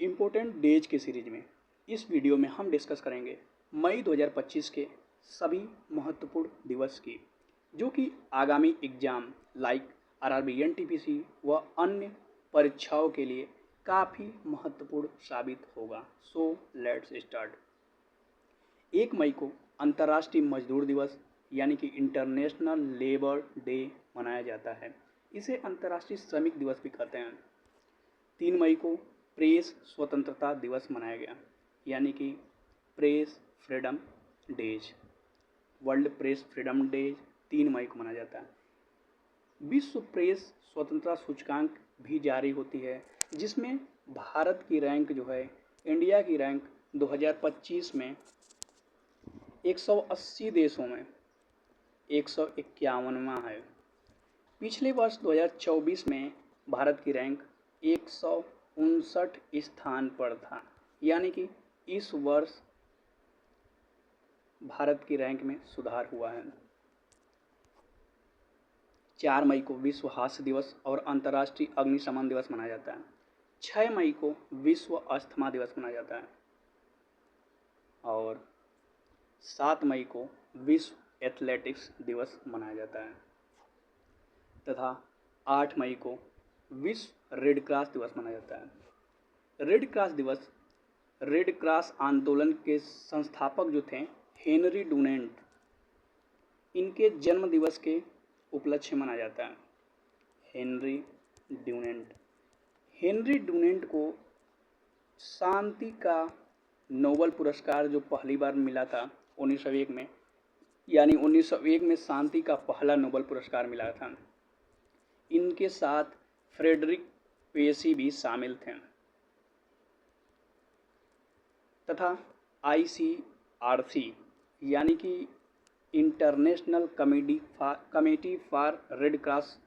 Important days की series में इस वीडियो में हम डिस्कस करेंगे मई 2025 के सभी महत्वपूर्ण दिवस की, जो कि आगामी एग्जाम लाइक आरआरबी, एनटीपीसी व अन्य परीक्षाओं के लिए काफ़ी महत्वपूर्ण साबित होगा। So let's start. 1 मई को अंतर्राष्ट्रीय मजदूर दिवस यानी कि इंटरनेशनल लेबर डे मनाया जाता है। इसे अंतर्राष्ट्रीय श्रमिक दिवस भी कहते हैं। 3 मई को प्रेस स्वतंत्रता दिवस मनाया गया, यानी कि press freedom days. World press freedom day 3 मई को मनाया जाता है। विश्व प्रेस स्वतंत्रता सूचकांक भी जारी होती है, जिसमें भारत की रैंक जो है, इंडिया की रैंक 2025 में 180 देशों में 151वां है। पिछले वर्ष 2024 में भारत की रैंक 159 स्थान पर था, यानी कि इस वर्ष भारत की रैंक में सुधार हुआ है। 4 मई को विश्व हास्य दिवस और अंतर्राष्ट्रीय अग्निशमन दिवस मनाया जाता है। 6 मई को विश्व अस्थमा दिवस मनाया जाता है और 7 मई को विश्व एथलेटिक्स दिवस मनाया जाता है तथा 8 मई को विश्व रेड क्रॉस दिवस मनाया जाता है। रेड क्रॉस दिवस रेड क्रॉस आंदोलन के संस्थापक जो थे हेनरी डुनेंट, इनके जन्म दिवस के उपलक्ष्य में मनाया जाता है। हेनरी डुनेंट को शांति का नोबेल पुरस्कार जो पहली बार मिला था 1901 में, यानी 1901 में शांति का पहला नोबेल पुरस्कार मिला था। इनके साथ फ्रेडरिक पेसी भी शामिल थे तथा ICRC यानी कि international committee for red cross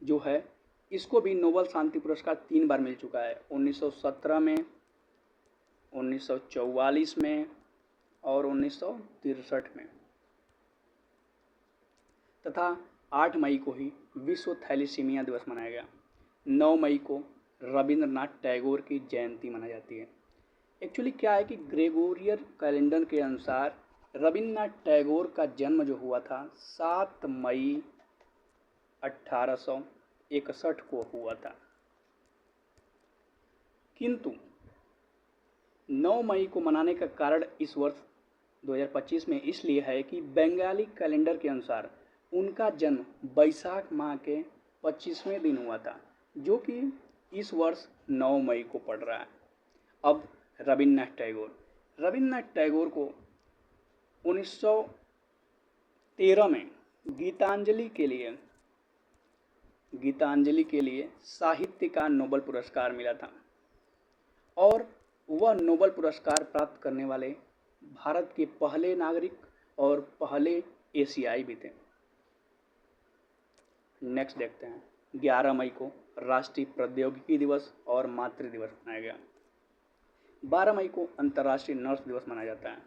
जो है, इसको भी नोबेल शांति पुरस्कार 3 बार मिल चुका है। 1917 में, 1944 में और 1963 में। तथा 8 मई को ही विश्व थैलेसीमिया दिवस मनाया गया। 9 मई को रविंद्रनाथ टैगोर की जयंती मनाई जाती है। एक्चुअली क्या है कि ग्रेगोरियन कैलेंडर के अनुसार रविंद्रनाथ टैगोर का जन्म जो हुआ था 7 मई 1861 को हुआ था, किंतु 9 मई को मनाने का कारण इस वर्ष 2025 में इसलिए है कि बंगाली कैलेंडर के अनुसार उनका जन्म बैसाख माह के 25वें दिन हुआ था, जो कि इस वर्ष 9 मई को पड़ रहा है। अब रविंद्रनाथ टैगोर को 1913 में गीतांजलि के लिए साहित्य का नोबेल पुरस्कार मिला था और वह नोबेल पुरस्कार प्राप्त करने वाले भारत के पहले नागरिक और पहले एशियाई भी थे। नेक्स्ट देखते हैं। 11 मई को राष्ट्रीय प्रौद्योगिकी दिवस और मातृ दिवस मनाया गया। 12 मई को अंतर्राष्ट्रीय नर्स दिवस मनाया जाता है।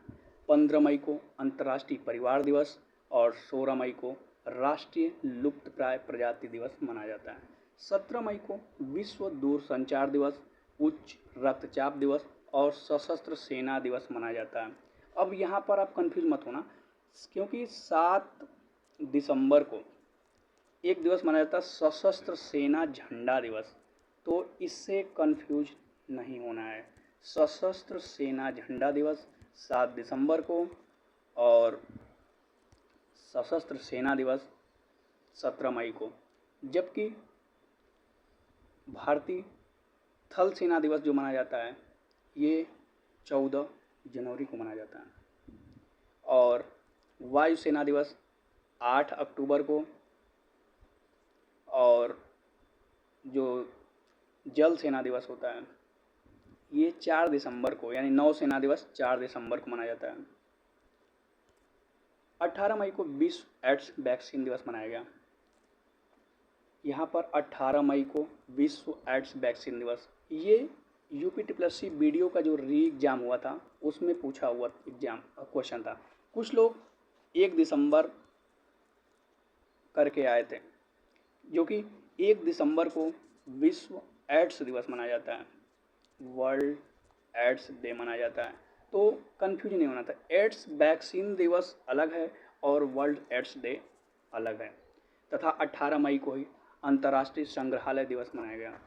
15 मई को अंतर्राष्ट्रीय परिवार दिवस और 16 मई को राष्ट्रीय लुप्तप्राय प्रजाति दिवस मनाया जाता है। 17 मई को विश्व दूरसंचार दिवस, उच्च रक्तचाप दिवस और सशस्त्र सेना दिवस मनाया जाता है। अब यहाँ पर आप कंफ्यूज मत होना, क्योंकि 7 दिसंबर को एक दिवस मनाया जाता है सशस्त्र सेना झंडा दिवस, तो इससे कंफ्यूज नहीं होना है। सशस्त्र सेना झंडा दिवस 7 दिसंबर को और सशस्त्र सेना दिवस 17 मई को, जबकि भारतीय थल सेना दिवस जो मनाया जाता है ये 14 जनवरी को मनाया जाता है और वायुसेना दिवस 8 अक्टूबर को और जो जल सेना दिवस होता है ये 4 दिसंबर को, यानी नौसेना दिवस 4 दिसंबर को मनाया जाता है। 18 मई को विश्व एड्स वैक्सीन दिवस मनाया गया। यहाँ पर 18 मई को विश्व एड्स वैक्सीन दिवस, ये UPSSC वीडियो का जो री एग्ज़ाम हुआ था उसमें पूछा हुआ क्वेश्चन था। कुछ लोग 1 दिसंबर करके आए थे, जो कि 1 दिसंबर को विश्व एड्स दिवस मनाया जाता है वर्ल्ड एड्स डे मनाया जाता है। तो कन्फ्यूज नहीं होना था, एड्स वैक्सीन दिवस अलग है और वर्ल्ड एड्स डे अलग है। तथा 18 मई को ही अंतर्राष्ट्रीय संग्रहालय दिवस मनाया गया।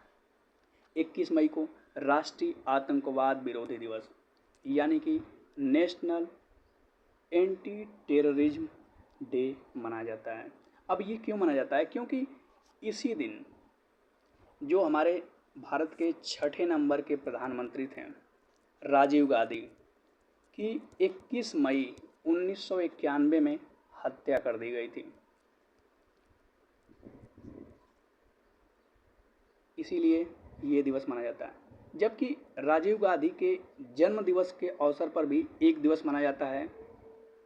21 मई को राष्ट्रीय आतंकवाद विरोधी दिवस यानी कि नेशनल एंटी टेररिज्म डे मनाया जाता है। अब ये क्यों मनाया जाता है? क्योंकि इसी दिन जो हमारे भारत के छठे नंबर के प्रधानमंत्री थे राजीव गांधी की 21 मई 1991 में हत्या कर दी गई थी। इसीलिए ये दिवस मनाया जाता है। जबकि राजीव गांधी के जन्म दिवस के अवसर पर भी एक दिवस मनाया जाता है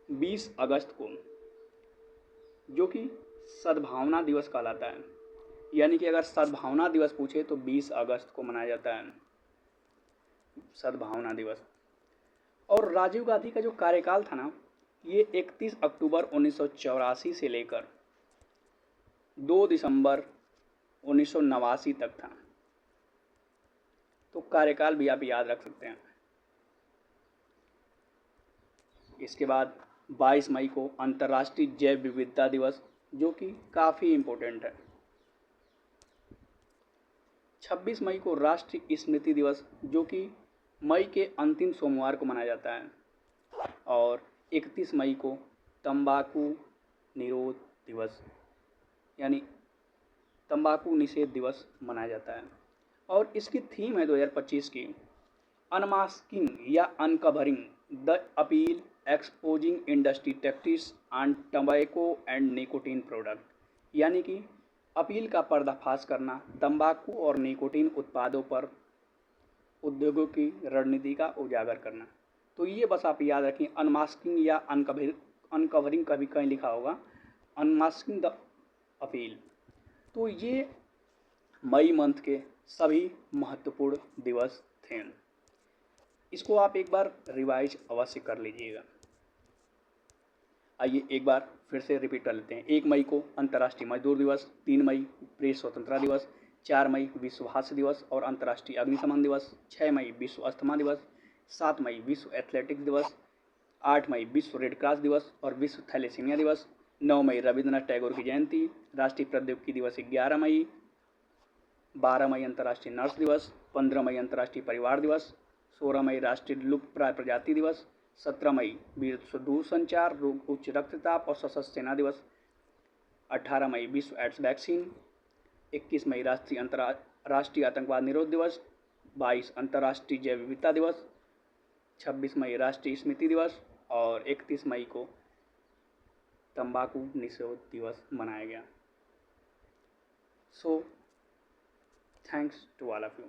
20 अगस्त को, जो कि सद्भावना दिवस कहलाता है। यानी कि अगर सद्भावना दिवस पूछे तो 20 अगस्त को मनाया जाता है सद्भावना दिवस। और राजीव गांधी का जो कार्यकाल था ना, ये 31 अक्टूबर 1984 से लेकर 2 दिसंबर 1989 तक था। तो कार्यकाल भी आप याद रख सकते हैं। इसके बाद 22 मई को अंतर्राष्ट्रीय जैव विविधता दिवस, जो कि काफ़ी इम्पोर्टेंट है। 26 मई को राष्ट्रीय स्मृति दिवस, जो कि मई के अंतिम सोमवार को मनाया जाता है। और 31 मई को तंबाकू निरोध दिवस यानी तंबाकू निषेध दिवस मनाया जाता है। और इसकी थीम है 2025 की अनमास्किंग या uncovering the appeal exposing industry tactics on tobacco and nicotine product, यानी कि अपील का पर्दाफाश करना तंबाकू और निकोटीन उत्पादों पर उद्योगों की रणनीति का उजागर करना। तो ये बस आप याद रखें, अनमास्किंग या अनकवरिंग कभी कहीं लिखा होगा, अनमास्किंग द अपील। तो ये मई मंथ के सभी महत्वपूर्ण दिवस थे। इसको आप एक बार रिवाइज अवश्य कर लीजिएगा। आइए एक बार फिर से रिपीट कर लेते हैं। 1 मई को अंतर्राष्ट्रीय मजदूर दिवस, 3 मई प्रेस स्वतंत्रता दिवस, 4 मई विश्व हास्य दिवस और अंतर्राष्ट्रीय अग्निशमन दिवस, 6 मई विश्व अस्थमा दिवस, 7 मई विश्व एथलेटिक्स दिवस, 8 मई विश्व रेड क्रॉस दिवस और विश्व थैलेसीमिया दिवस, 9 मई रविंद्रनाथ टैगोर की जयंती, राष्ट्रीय प्रौद्योगिकी दिवस 11 मई, 12 मई अंतर्राष्ट्रीय नर्स दिवस, 15 मई अंतर्राष्ट्रीय परिवार दिवस, 16 मई राष्ट्रीय लुप्तप्राय प्रजाति दिवस, 17 मई विश्व दूरसंचार रोग उच्च रक्तचाप और सशस्त्र सेना दिवस, 18 मई विश्व एड्स वैक्सीन, 21 मई राष्ट्रीय आतंकवाद निरोध दिवस, 22 अंतर्राष्ट्रीय जैव विविधता दिवस, 26 मई राष्ट्रीय स्मृति दिवस और 31 मई को तंबाकू निषेध दिवस मनाया गया। So thanks to all of you.